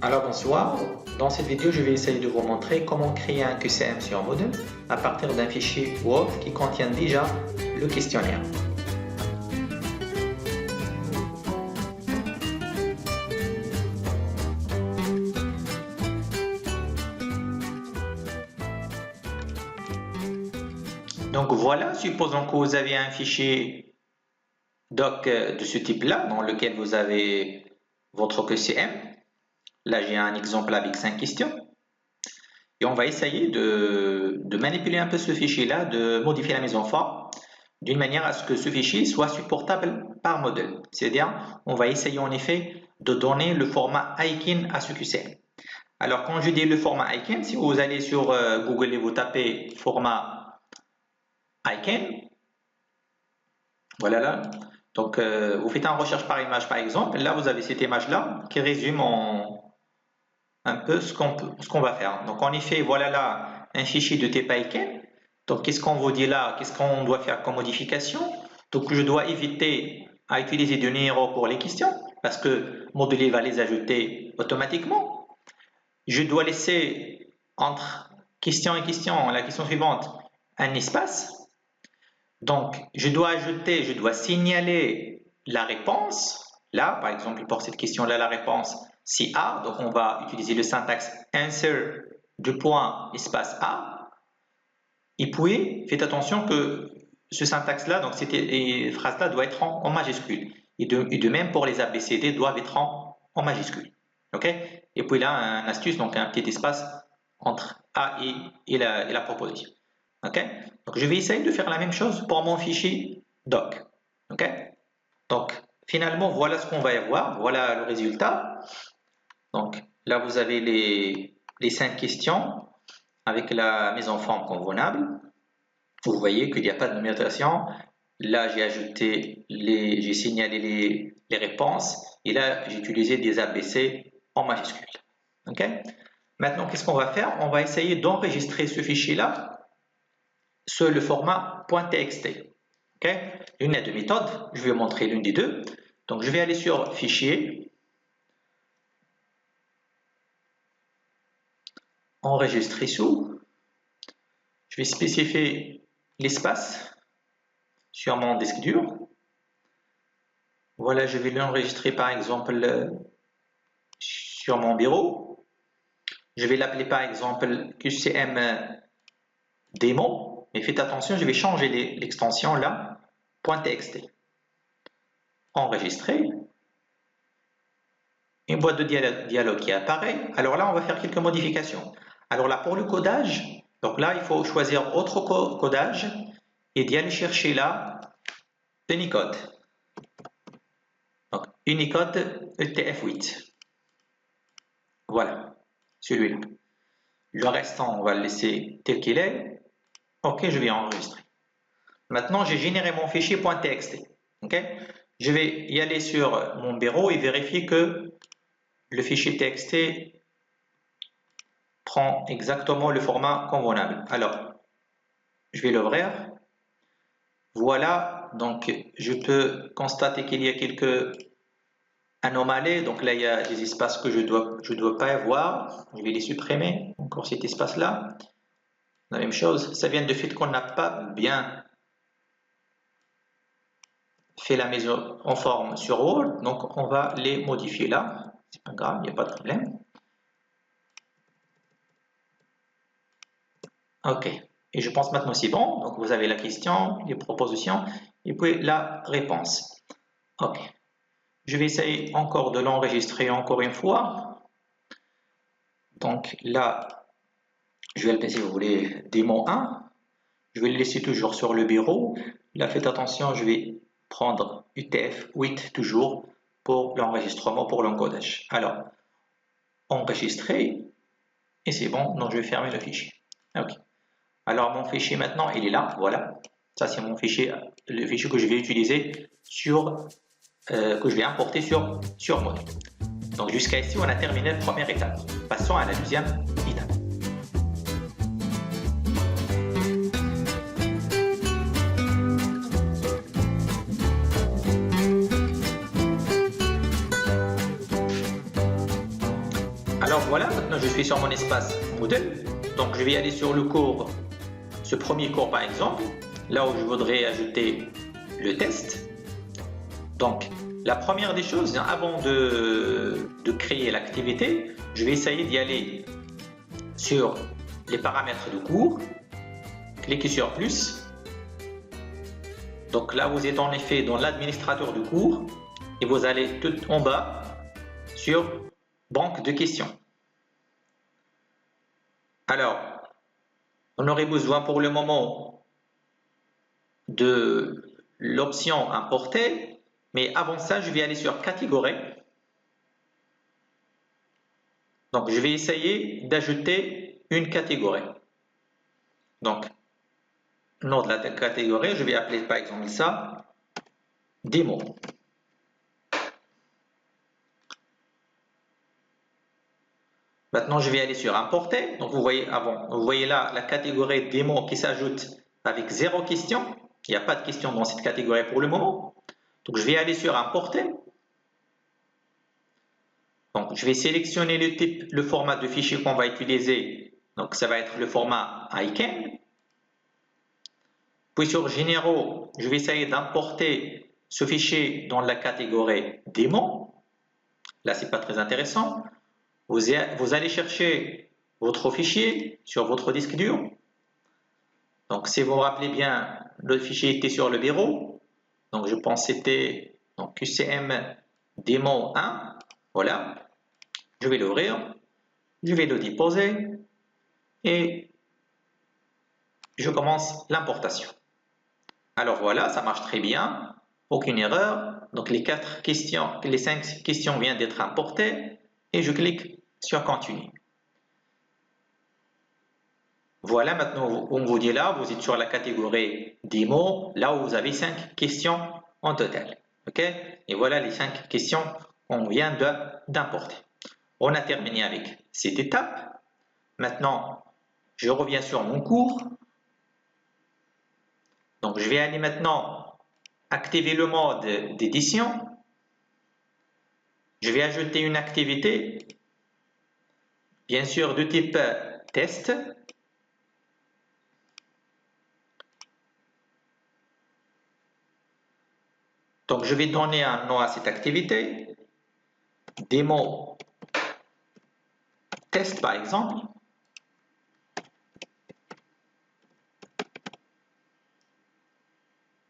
Alors bonsoir, dans cette vidéo je vais essayer de vous montrer comment créer un QCM sur Moodle à partir d'un fichier Word qui contient déjà le questionnaire. Donc voilà, supposons que vous avez un fichier doc de ce type-là dans lequel vous avez votre QCM. Là, j'ai un exemple avec 5 questions. Et on va essayer de manipuler un peu ce fichier-là, de modifier la mise en forme d'une manière à ce que ce fichier soit supportable par Moodle. C'est-à-dire, on va essayer en effet de donner le format Icon à ce QCM. Alors, quand je dis le format Icon, si vous allez sur Google et vous tapez format Icon, voilà là. Donc, vous faites une recherche par image par exemple. Là, vous avez cette image-là qui résume un peu ce qu'on va faire. Donc, en effet, voilà là un fichier de type Icon. Donc, qu'est-ce qu'on vous dit là? Qu'est-ce qu'on doit faire comme modification? Donc, je dois éviter à utiliser de numéros pour les questions parce que Moodle va les ajouter automatiquement. Je dois laisser entre question et question, la question suivante, un espace. Donc, je dois signaler la réponse. Là, par exemple, pour cette question-là, la réponse, c'est A. Donc, on va utiliser le syntaxe answer du point espace A. Et puis, faites attention que ce syntaxe-là, donc cette phrase-là doit être en majuscule. Et de même pour les ABCD doivent être en majuscule. OK? Et puis là, un astuce, donc un petit espace entre A et la proposition. OK? Donc, je vais essayer de faire la même chose pour mon fichier doc. OK? Donc, finalement, voilà ce qu'on va y avoir. Voilà le résultat. Donc, là, vous avez les 5 questions avec la mise en forme convenable. Vous voyez qu'il n'y a pas de numérotation. Là, j'ai signalé les réponses. Et là, j'ai utilisé des ABC en majuscule. OK? Maintenant, qu'est-ce qu'on va faire? On va essayer d'enregistrer ce fichier-là sur le format .txt. Okay? Il y a deux méthodes, je vais vous montrer l'une des deux. Donc, je vais aller sur Fichier, Enregistrer sous. Je vais spécifier l'espace sur mon disque dur. Voilà, je vais l'enregistrer par exemple sur mon bureau. Je vais l'appeler par exemple QCM démo. Mais faites attention, je vais changer l'extension là, .txt. Enregistrer. Une boîte de dialogue qui apparaît. Alors là, on va faire quelques modifications. Alors là, pour le codage, donc là, il faut choisir autre codage et d'y aller chercher là Unicode. Donc Unicode UTF-8. Voilà, celui-là. Le restant, on va le laisser tel qu'il est. OK, je vais enregistrer. Maintenant, j'ai généré mon fichier .txt. OK? Je vais y aller sur mon bureau et vérifier que le fichier TXT prend exactement le format convenable. Alors, je vais l'ouvrir. Voilà, donc je peux constater qu'il y a quelques anomalies. Donc là, il y a des espaces que je dois pas avoir. Je vais les supprimer. Encore cet espace-là. La même chose, ça vient du fait qu'on n'a pas bien fait la mise en forme sur Word. Donc, on va les modifier là. C'est pas grave, il n'y a pas de problème. OK. Et je pense maintenant c'est bon. Donc, vous avez la question, les propositions et puis la réponse. OK. Je vais essayer encore de l'enregistrer encore une fois. Donc là, je vais le passer, si vous voulez, démo 1. Je vais le laisser toujours sur le bureau. Là, faites attention, je vais prendre UTF-8 toujours pour l'enregistrement, pour l'encodage. Alors, enregistrer. Et c'est bon, donc je vais fermer le fichier. OK. Alors mon fichier maintenant, il est là, voilà. Ça c'est mon fichier, le fichier que je vais utiliser que je vais importer sur Moodle. Donc jusqu'à ici, on a terminé la première étape. Passons à la deuxième étape. Alors voilà, maintenant je suis sur mon espace Moodle. Donc je vais aller sur le cours, ce premier cours par exemple, là où je voudrais ajouter le test. Donc la première des choses, avant de créer l'activité, je vais essayer d'y aller sur les paramètres du cours, cliquez sur plus. Donc là vous êtes en effet dans l'administrateur du cours et vous allez tout en bas sur banque de questions. Alors, on aurait besoin pour le moment de l'option importer, mais avant ça, je vais aller sur catégorie. Donc, je vais essayer d'ajouter une catégorie. Donc, nom de la catégorie, je vais appeler par exemple ça démo. Maintenant, je vais aller sur importer. Donc, vous voyez là la catégorie démo qui s'ajoute avec 0 question. Il n'y a pas de question dans cette catégorie pour le moment. Donc, je vais aller sur importer. Donc, je vais sélectionner le type, le format de fichier qu'on va utiliser. Donc, ça va être le format ICANN. Puis sur généraux, je vais essayer d'importer ce fichier dans la catégorie démo. Là, c'est pas très intéressant. Vous allez chercher votre fichier sur votre disque dur. Donc, si vous vous rappelez bien, le fichier était sur le bureau. Donc, je pense que c'était QCM démo 1. Voilà. Je vais l'ouvrir. Je vais le déposer. Et je commence l'importation. Alors voilà, ça marche très bien. Aucune erreur. Donc, les 5 questions viennent d'être importées. Et je clique sur continue. Voilà, maintenant on vous dit là, vous êtes sur la catégorie démo, là où vous avez 5 questions en total. Ok? Et voilà les 5 questions qu'on vient d'importer. On a terminé avec cette étape. Maintenant, je reviens sur mon cours. Donc, je vais aller maintenant activer le mode d'édition. Je vais ajouter une activité, bien sûr de type test. Donc, je vais donner un nom à cette activité, démo test par exemple.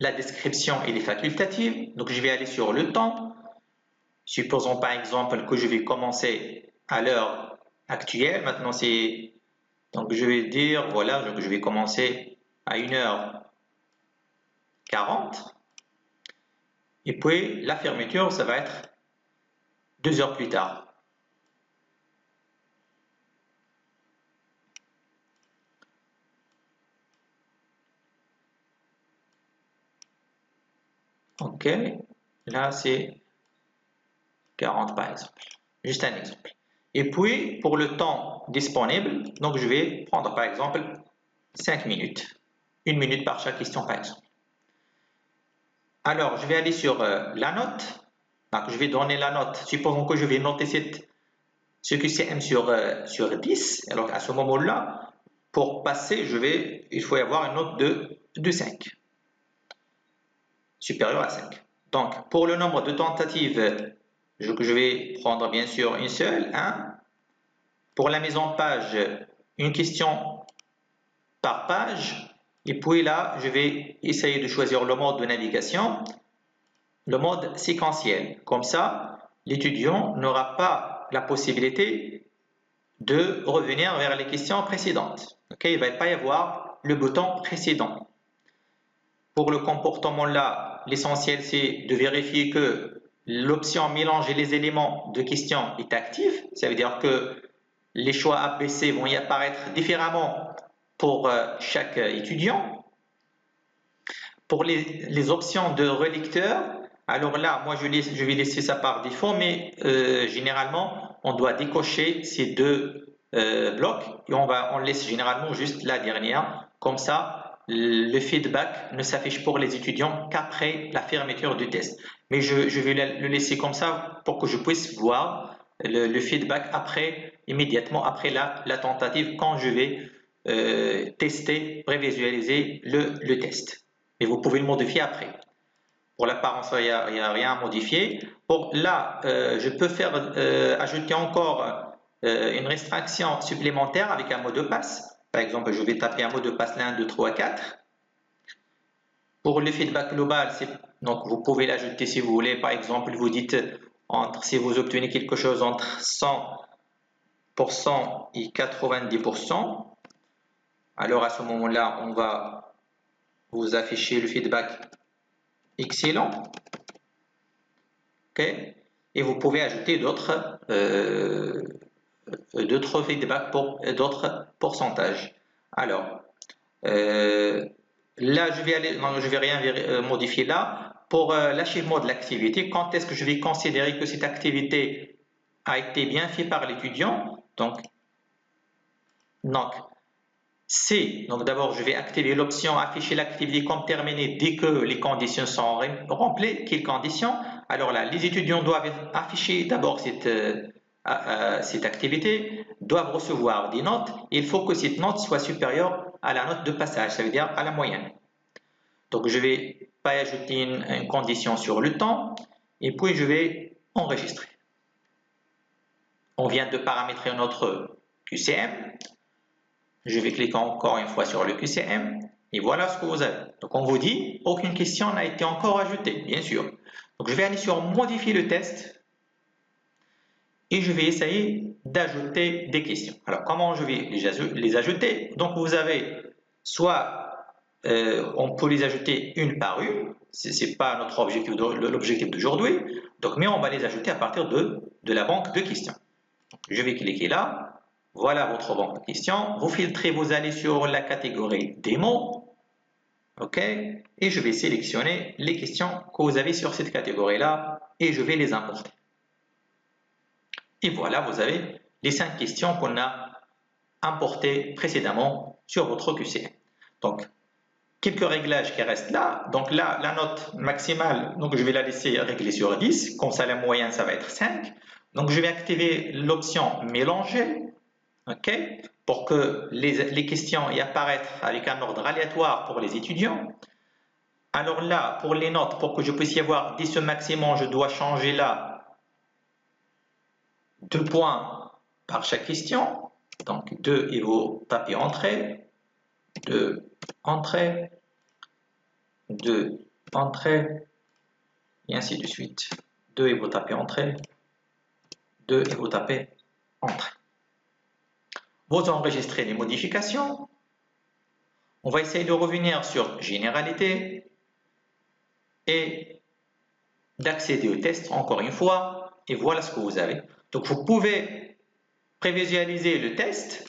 La description elle est facultative, donc je vais aller sur le temps. Supposons par exemple que je vais commencer à l'heure actuelle. Maintenant, donc je vais dire, voilà, je vais commencer à 1h40. Et puis, la fermeture, ça va être 2 heures plus tard. Ok, là c'est 40 par exemple. Juste un exemple. Et puis, pour le temps disponible, donc je vais prendre par exemple 5 minutes. 1 minute par chaque question par exemple. Alors, je vais aller sur la note. Donc, je vais donner la note. Supposons que je vais noter ce QCM sur 10. Alors, à ce moment-là, pour passer, il faut y avoir une note de 5. Supérieure à 5. Donc, pour le nombre de tentatives, je vais prendre bien sûr une seule, 1. Pour la mise en page, une question par page. Et puis là, je vais essayer de choisir le mode de navigation, le mode séquentiel. Comme ça, l'étudiant n'aura pas la possibilité de revenir vers les questions précédentes. Okay? Il ne va pas y avoir le bouton précédent. Pour le comportement là, l'essentiel c'est de vérifier que l'option mélanger les éléments de question est active. Ça veut dire que les choix A, B, C vont y apparaître différemment pour chaque étudiant. Pour les options de relecteur, alors là, moi je vais laisser ça par défaut, mais généralement, on doit décocher ces 2 blocs et on laisse généralement juste la dernière. Comme ça, le feedback ne s'affiche pour les étudiants qu'après la fermeture du test. Mais je vais le laisser comme ça pour que je puisse voir le feedback immédiatement après la tentative quand je vais tester, prévisualiser le test. Et vous pouvez le modifier après. Pour l'apparence, il n'y a rien à modifier. Là, je peux ajouter encore une restriction supplémentaire avec un mot de passe. Par exemple, je vais taper un mot de passe 1, 2, 3, 4. Pour le feedback global, donc vous pouvez l'ajouter si vous voulez. Par exemple, vous dites si vous obtenez quelque chose entre 100% et 90%, alors à ce moment-là, on va vous afficher le feedback excellent. Okay. Et vous pouvez ajouter d'autres feedbacks pour d'autres pourcentages. Alors, là, je vais rien modifier là. Pour l'achèvement de l'activité, quand est-ce que je vais considérer que cette activité a été bien faite par l'étudiant? Donc d'abord, je vais activer l'option afficher l'activité comme terminée dès que les conditions sont remplies. Quelles conditions? Alors là, les étudiants doivent afficher d'abord cette activité, doivent recevoir des notes. Il faut que cette note soit supérieure à la note de passage, ça veut dire à la moyenne. Donc, je vais pas ajouter une condition sur le temps et puis je vais enregistrer. On vient de paramétrer notre QCM. Je vais cliquer encore une fois sur le QCM et voilà ce que vous avez. Donc, on vous dit, aucune question n'a été encore ajoutée, bien sûr. Donc, je vais aller sur modifier le test et je vais essayer d'ajouter des questions. Alors, comment je vais les ajouter? Donc, vous avez soit on peut les ajouter une par une, ce n'est pas notre l'objectif d'aujourd'hui, mais on va les ajouter à partir de la banque de questions. Je vais cliquer là, voilà votre banque de questions, vous filtrez, vous allez sur la catégorie démo, ok, et je vais sélectionner les questions que vous avez sur cette catégorie-là et je vais les importer. Et voilà, vous avez les 5 questions qu'on a importées précédemment sur votre QCM. Donc, quelques réglages qui restent là. Donc là, la note maximale, donc je vais la laisser régler sur 10. Comme ça, la moyenne, ça va être 5. Donc, je vais activer l'option mélanger, ok, pour que les questions y apparaissent avec un ordre aléatoire pour les étudiants. Alors là, pour les notes, pour que je puisse y avoir 10 maximum, je dois changer là 2 points par chaque question. Donc 2 et vous tapez entrée, 2 entrée, 2 entrée, et ainsi de suite. 2 et vous tapez entrée, 2 et vous tapez entrée. Vous enregistrez les modifications. On va essayer de revenir sur généralité et d'accéder au test encore une fois. Et voilà ce que vous avez. Donc vous pouvez prévisualiser le test.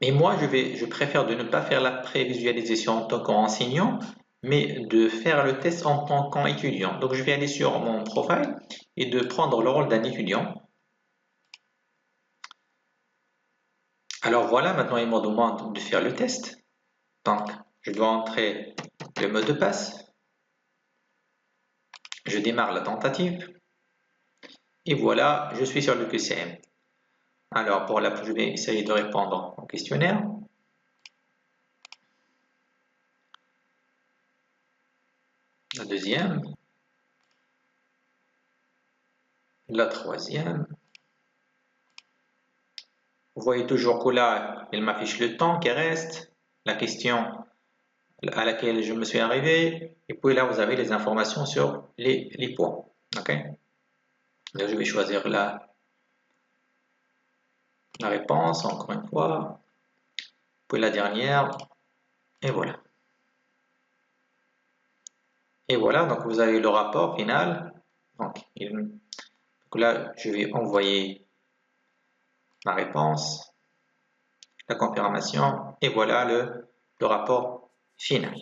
Mais moi, je préfère de ne pas faire la prévisualisation en tant qu'enseignant, mais de faire le test en tant qu'étudiant. Donc, je vais aller sur mon profil et de prendre le rôle d'un étudiant. Alors voilà, maintenant il me demande de faire le test. Donc, je dois entrer le mot de passe. Je démarre la tentative. Et voilà, je suis sur le QCM. Alors, je vais essayer de répondre au questionnaire. La deuxième. La troisième. Vous voyez toujours que là, il m'affiche le temps qui reste, la question à laquelle je me suis arrivé, et puis là, vous avez les informations sur les points. Okay. Là, je vais choisir la réponse, encore une fois, puis la dernière, et voilà. Et voilà, donc vous avez le rapport final. Donc là, je vais envoyer ma réponse, la confirmation, et voilà le rapport final.